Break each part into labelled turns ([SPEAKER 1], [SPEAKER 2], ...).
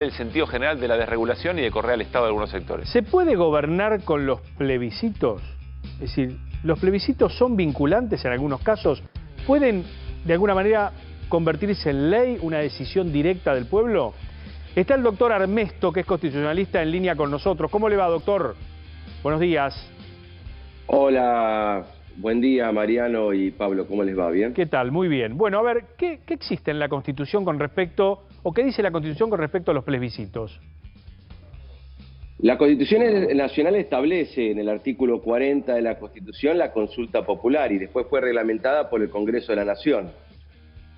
[SPEAKER 1] el sentido general de la desregulación y de correr al Estado de algunos sectores.
[SPEAKER 2] ¿Se puede gobernar con los plebiscitos? Es decir, ¿los plebiscitos son vinculantes en algunos casos? ¿Pueden, de alguna manera, convertirse en ley una decisión directa del pueblo? Está el doctor Armesto, que es constitucionalista, en línea con nosotros. ¿Cómo le va, doctor? Buenos días.
[SPEAKER 3] Hola, buen día, Mariano y Pablo. ¿Cómo les va? ¿Bien?
[SPEAKER 2] ¿Qué tal? Muy bien. Bueno, a ver, ¿qué existe en la Constitución con respecto, o qué dice la Constitución con respecto a los plebiscitos?
[SPEAKER 3] La Constitución Nacional establece en el artículo 40 de la Constitución la consulta popular y después fue reglamentada por el Congreso de la Nación.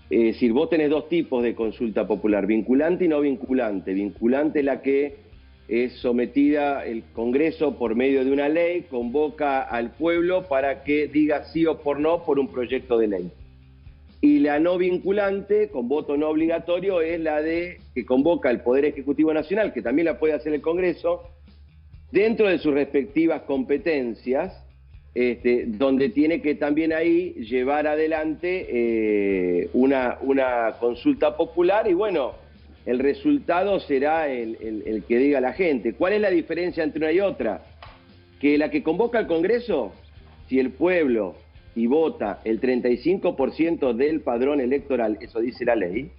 [SPEAKER 3] Es decir, vos tenés dos tipos de consulta popular, vinculante y no vinculante. Vinculante es la que es sometida el Congreso por medio de una ley, convoca al pueblo para que diga sí o por no por un proyecto de ley. Y la no vinculante, con voto no obligatorio, es la de que convoca el Poder Ejecutivo Nacional, que también la puede hacer el Congreso, dentro de sus respectivas competencias, donde tiene que también ahí llevar adelante una consulta popular y bueno, el resultado será el que diga la gente. ¿Cuál es la diferencia entre una y otra? Que la que convoca al Congreso, si el pueblo y vota el 35% del padrón electoral, eso dice la ley,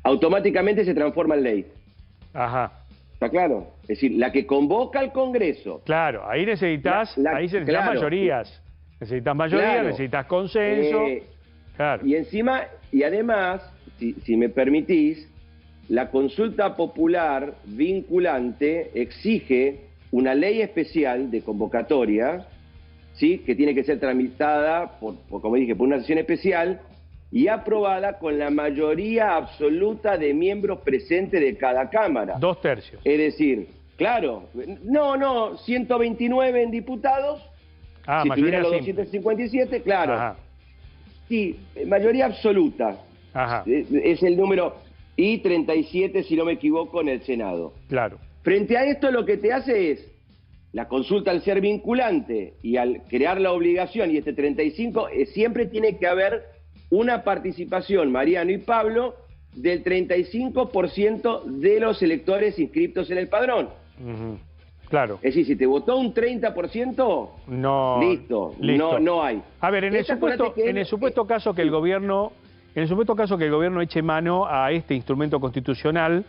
[SPEAKER 3] automáticamente se transforma en ley.
[SPEAKER 2] Ajá.
[SPEAKER 3] ¿Está claro? Es decir, la que convoca al Congreso.
[SPEAKER 2] Claro, ahí necesitas, ahí se necesitan
[SPEAKER 3] claro,
[SPEAKER 2] mayorías. Necesitas mayoría,
[SPEAKER 3] claro,
[SPEAKER 2] necesitas consenso. Claro.
[SPEAKER 3] Y encima, y además, si me permitís, la consulta popular vinculante exige una ley especial de convocatoria, ¿sí?, que tiene que ser tramitada, como dije, por una sesión especial y aprobada con la mayoría absoluta de miembros presentes de cada Cámara.
[SPEAKER 2] 2/3.
[SPEAKER 3] Es decir, claro, no, 129 en diputados, si tuviera los 257, claro.
[SPEAKER 2] Ajá.
[SPEAKER 3] Sí, mayoría absoluta.
[SPEAKER 2] Ajá.
[SPEAKER 3] Es el número, y 37, si no me equivoco, en el Senado.
[SPEAKER 2] Claro.
[SPEAKER 3] Frente a esto, lo que te hace es, la consulta al ser vinculante y al crear la obligación, y 35, siempre tiene que haber una participación, Mariano y Pablo, del 35% de los electores inscritos en el padrón.
[SPEAKER 2] Claro.
[SPEAKER 3] Es decir, si te votó un 30%, listo. No hay.
[SPEAKER 2] A ver, en el supuesto caso que el gobierno eche mano a este instrumento constitucional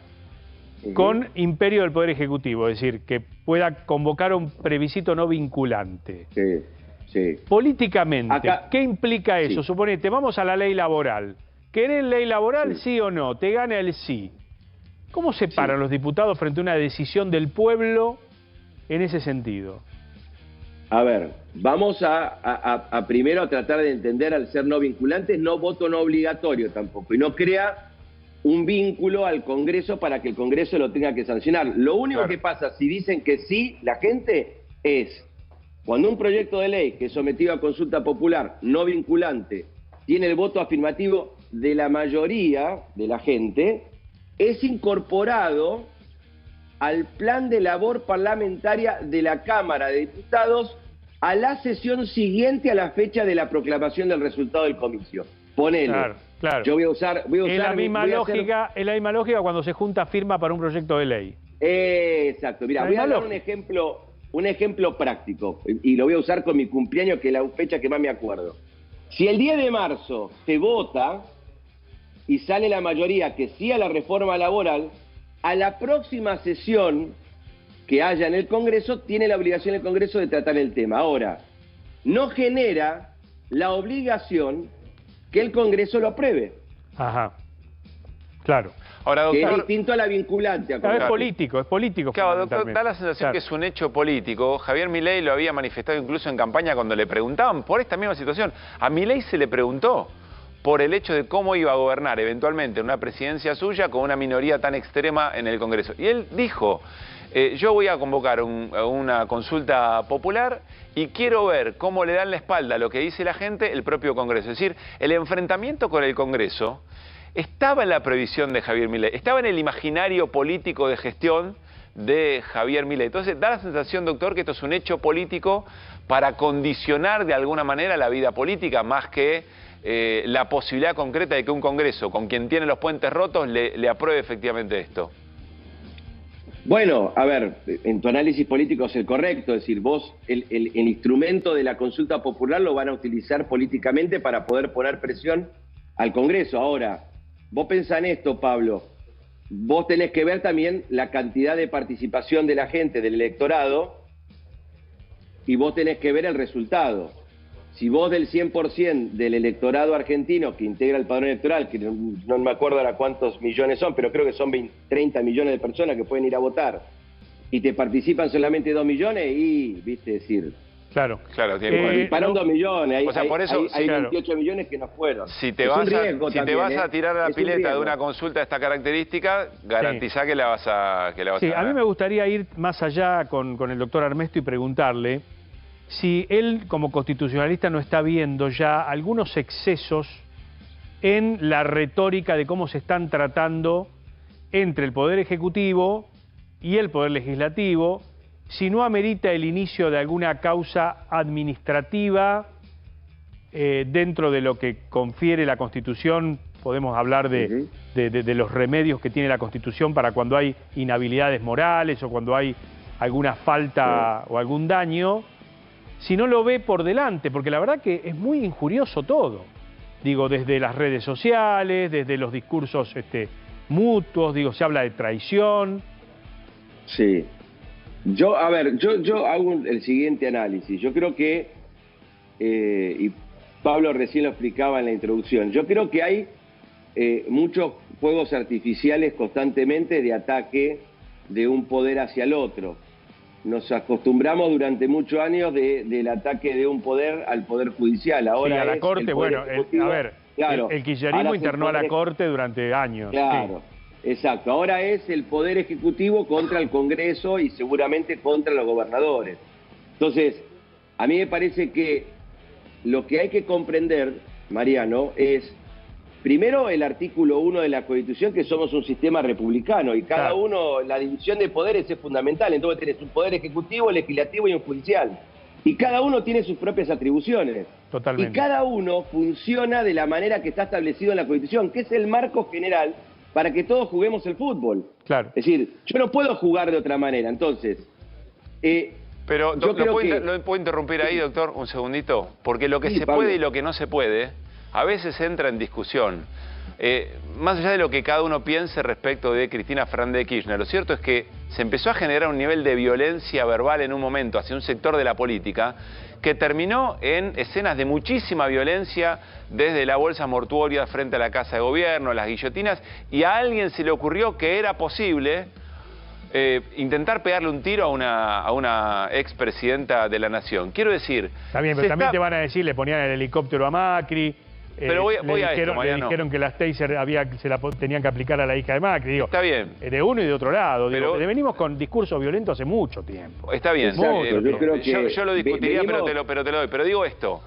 [SPEAKER 2] con imperio del Poder Ejecutivo, es decir, que pueda convocar un plebiscito no vinculante.
[SPEAKER 3] Sí.
[SPEAKER 2] Políticamente, ¿qué implica eso?
[SPEAKER 3] Sí.
[SPEAKER 2] Suponete, vamos a la ley laboral. ¿Querés ley laboral, sí o no? Te gana el sí. ¿Cómo se paran los diputados frente a una decisión del pueblo en ese sentido?
[SPEAKER 3] A ver, vamos a primero a tratar de entender, al ser no vinculantes, no voto no obligatorio tampoco, y no crea un vínculo al Congreso para que el Congreso lo tenga que sancionar. Lo único que pasa, si dicen que sí, la gente, es cuando un proyecto de ley que es sometido a consulta popular no vinculante tiene el voto afirmativo de la mayoría de la gente, es incorporado al plan de labor parlamentaria de la Cámara de Diputados a la sesión siguiente a la fecha de la proclamación del resultado del comicio. Ponele.
[SPEAKER 2] Claro.
[SPEAKER 3] Yo voy a usar
[SPEAKER 2] es la misma lógica cuando se junta firma para un proyecto de ley.
[SPEAKER 3] Exacto. Mira, voy a dar un ejemplo práctico, y lo voy a usar con mi cumpleaños, que es la fecha que más me acuerdo. Si el 10 de marzo se vota y sale la mayoría que sí a la reforma laboral, a la próxima sesión que haya en el Congreso, tiene la obligación el Congreso de tratar el tema. Ahora, no genera la obligación que el Congreso lo apruebe.
[SPEAKER 2] Ajá. Claro.
[SPEAKER 1] Ahora, doctor,
[SPEAKER 3] que es distinto a la vinculante.
[SPEAKER 2] Claro, es político.
[SPEAKER 1] Claro, doctor, da la sensación que es un hecho político. Javier Milei lo había manifestado incluso en campaña cuando le preguntaban por esta misma situación. A Milei se le preguntó por el hecho de cómo iba a gobernar eventualmente una presidencia suya con una minoría tan extrema en el Congreso. Y él dijo, yo voy a convocar una consulta popular y quiero ver cómo le dan la espalda a lo que dice la gente el propio Congreso. Es decir, el enfrentamiento con el Congreso estaba en la previsión de Javier Milei, estaba en el imaginario político de gestión de Javier Milei. Entonces, da la sensación, doctor, que esto es un hecho político para condicionar de alguna manera la vida política, más que la posibilidad concreta de que un Congreso, con quien tiene los puentes rotos, le apruebe efectivamente esto.
[SPEAKER 3] Bueno, a ver, en tu análisis político es el correcto, es decir, vos el instrumento de la consulta popular lo van a utilizar políticamente para poder poner presión al Congreso. Ahora, vos pensás en esto, Pablo, vos tenés que ver también la cantidad de participación de la gente, del electorado, y vos tenés que ver el resultado. Si vos del 100% del electorado argentino que integra el padrón electoral, que no me acuerdo ahora cuántos millones son, pero creo que son 30 millones de personas que pueden ir a votar, y te participan solamente 2 millones, y, viste, decir...
[SPEAKER 2] Claro.
[SPEAKER 3] Participaron 2 millones,
[SPEAKER 1] o sea, por eso,
[SPEAKER 3] hay
[SPEAKER 1] claro,
[SPEAKER 3] 28 millones que no fueron.
[SPEAKER 1] Si te vas a tirar a la pileta de una consulta de esta característica, garantizá que la vas a ganar.
[SPEAKER 2] A mí me gustaría ir más allá con el doctor Armesto y preguntarle si él, como constitucionalista, no está viendo ya algunos excesos en la retórica de cómo se están tratando entre el Poder Ejecutivo y el Poder Legislativo, si no amerita el inicio de alguna causa administrativa dentro de lo que confiere la Constitución. Podemos hablar de los remedios que tiene la Constitución para cuando hay inhabilidades morales o cuando hay alguna falta o algún daño, si no lo ve por delante, porque la verdad que es muy injurioso todo. Digo, desde las redes sociales, desde los discursos mutuos, digo, se habla de traición.
[SPEAKER 3] Sí. Yo hago el siguiente análisis. Yo creo que, y Pablo recién lo explicaba en la introducción, yo creo que hay muchos fuegos artificiales constantemente de ataque de un poder hacia el otro. Nos acostumbramos durante muchos años del ataque de un poder al Poder Judicial. Ahora
[SPEAKER 2] a la Corte, bueno, claro, el kirchnerismo internó a la Corte durante años.
[SPEAKER 3] Claro, exacto. Ahora es el Poder Ejecutivo contra el Congreso y seguramente contra los gobernadores. Entonces, a mí me parece que lo que hay que comprender, Mariano, es primero el artículo 1 de la Constitución, que somos un sistema republicano y cada uno, la división de poderes es fundamental. Entonces tenés un poder ejecutivo, legislativo y un judicial. Y cada uno tiene sus propias atribuciones.
[SPEAKER 2] Totalmente.
[SPEAKER 3] Y cada uno funciona de la manera que está establecido en la Constitución, que es el marco general para que todos juguemos el fútbol.
[SPEAKER 2] Claro.
[SPEAKER 3] Es decir, yo no puedo jugar de otra manera. Entonces,
[SPEAKER 1] pero ¿lo puedo interrumpir ahí, doctor, un segundito? Porque lo que se puede y lo que no se puede, a veces entra en discusión. Más allá de lo que cada uno piense respecto de Cristina Fernández de Kirchner, lo cierto es que se empezó a generar un nivel de violencia verbal en un momento hacia un sector de la política que terminó en escenas de muchísima violencia, desde la bolsa mortuoria frente a la Casa de Gobierno, las guillotinas, y a alguien se le ocurrió que era posible intentar pegarle un tiro a una expresidenta de la Nación. Quiero decir...
[SPEAKER 2] También, pero también te van a decir, le ponían el helicóptero a Macri...
[SPEAKER 1] Pero voy a esto, Mariano.
[SPEAKER 2] Le dijeron que las taser tenían que aplicar a la hija de Macri. Digo,
[SPEAKER 1] está bien.
[SPEAKER 2] De uno y de otro lado. Pero, venimos con discursos violentos hace mucho tiempo.
[SPEAKER 1] Está bien. Yo lo discutiría, pero te lo doy. Pero digo esto.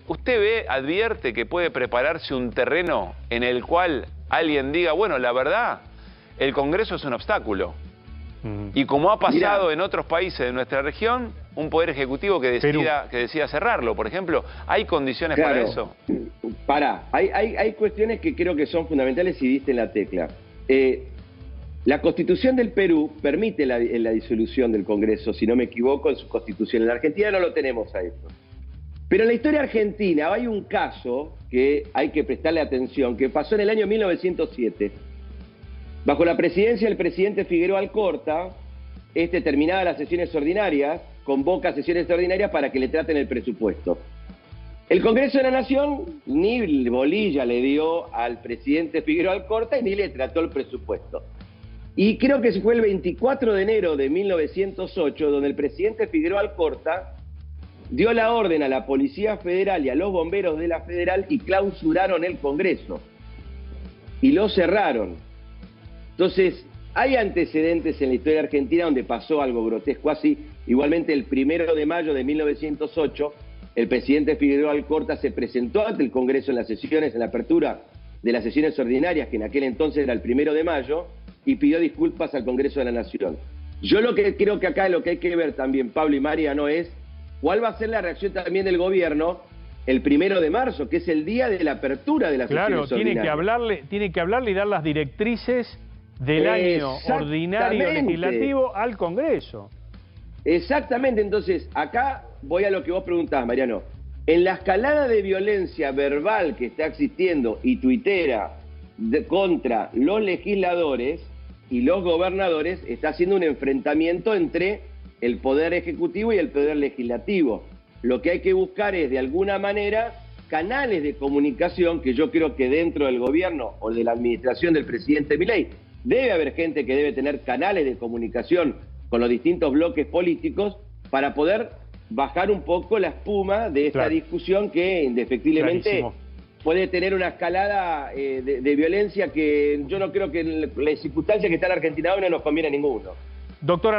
[SPEAKER 1] ¿Usted advierte que puede prepararse un terreno en el cual alguien diga, bueno, la verdad, el Congreso es un obstáculo? Y como ha pasado en otros países de nuestra región, un poder ejecutivo que decida cerrarlo, por ejemplo, ¿hay condiciones para eso?
[SPEAKER 3] Hay cuestiones que creo que son fundamentales y diste en la tecla. La Constitución del Perú permite la disolución del Congreso, si no me equivoco, en su Constitución. En la Argentina no lo tenemos a esto. Pero en la historia argentina hay un caso que hay que prestarle atención, que pasó en el año 1907. Bajo la presidencia del presidente Figueroa Alcorta, terminadas las sesiones ordinarias, convoca sesiones extraordinarias para que le traten el presupuesto. El Congreso de la Nación ni bolilla le dio al presidente Figueroa Alcorta y ni le trató el presupuesto. Y creo que fue el 24 de enero de 1908 donde el presidente Figueroa Alcorta dio la orden a la Policía Federal y a los bomberos de la Federal y clausuraron el Congreso. Y lo cerraron. Entonces, hay antecedentes en la historia argentina donde pasó algo grotesco así. Igualmente, el 1 de mayo de 1908, el presidente Figueroa Alcorta se presentó ante el Congreso en las sesiones, en la apertura de las sesiones ordinarias, que en aquel entonces era el 1 de mayo, y pidió disculpas al Congreso de la Nación. Yo lo que creo que acá lo que hay que ver también, Pablo y Mariano, es cuál va a ser la reacción también del gobierno el 1 de marzo, que es el día de la apertura de las sesiones ordinarias.
[SPEAKER 2] Claro, tiene que hablarle y dar las directrices del año ordinario legislativo al Congreso.
[SPEAKER 3] Exactamente, entonces acá voy a lo que vos preguntás, Mariano. En la escalada de violencia verbal que está existiendo y tuitera contra los legisladores y los gobernadores, está haciendo un enfrentamiento entre el Poder Ejecutivo y el Poder Legislativo. Lo que hay que buscar es, de alguna manera, canales de comunicación, que yo creo que dentro del gobierno o de la administración del presidente Milei debe haber gente que debe tener canales de comunicación con los distintos bloques políticos para poder bajar un poco la espuma de esta discusión que indefectiblemente puede tener una escalada de violencia que yo no creo que en la circunstancia que está en Argentina hoy no nos conviene a ninguno.
[SPEAKER 2] Doctor